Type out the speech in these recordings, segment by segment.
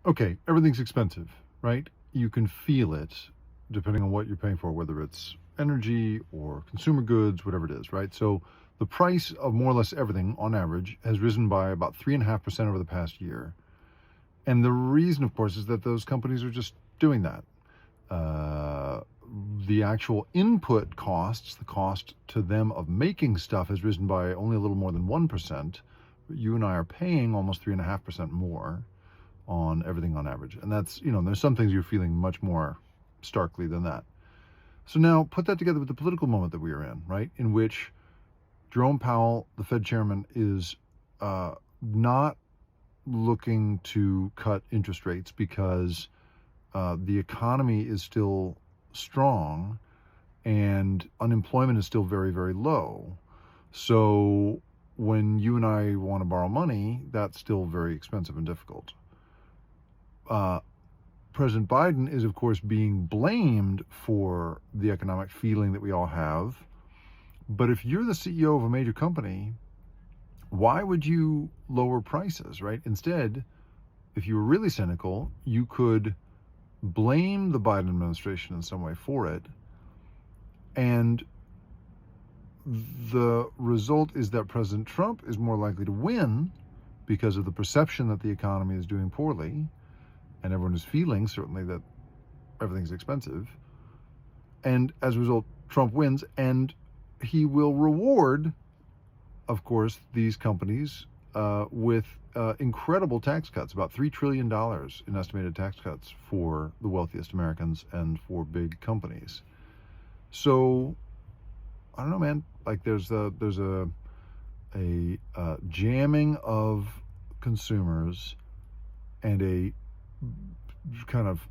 Okay, everything's expensive, right? You can feel it depending on what you're paying for, whether it's energy or consumer goods, whatever it is, right? So the price of more or less everything on average has risen by about 3.5% over the past year. And the reason, of course, is that those companies are just doing that. Uh, the actual input costs, the cost to them of making stuff, has risen by only a little more than 1%. But you and I are paying almost 3.5% more on everything on average. And that's, there's some things you're feeling much more starkly than that. So now put that together with the political moment that we are in, right? In which Jerome Powell, the Fed chairman, is not looking to cut interest rates because the economy is still strong and unemployment is still very, very low. So when you and I want to borrow money, that's still very expensive and difficult. President Biden is, of course, being blamed for the economic feeling that we all have. But if you're the CEO of a major company, why would you lower prices, right? Instead, if you were really cynical, you could blame the Biden administration in some way for it. And the result is that President Trump is more likely to win because of the perception that the economy is doing poorly. And everyone is feeling, certainly, that everything's expensive. And as a result, Trump wins, and he will reward, of course, these companies with incredible tax cuts, about $3 trillion in estimated tax cuts for the wealthiest Americans and for big companies. So, I don't know, man. Like there's a jamming of consumers and a kind of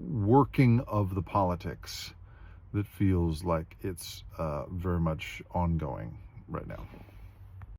working of the politics that feels like it's very much ongoing right now.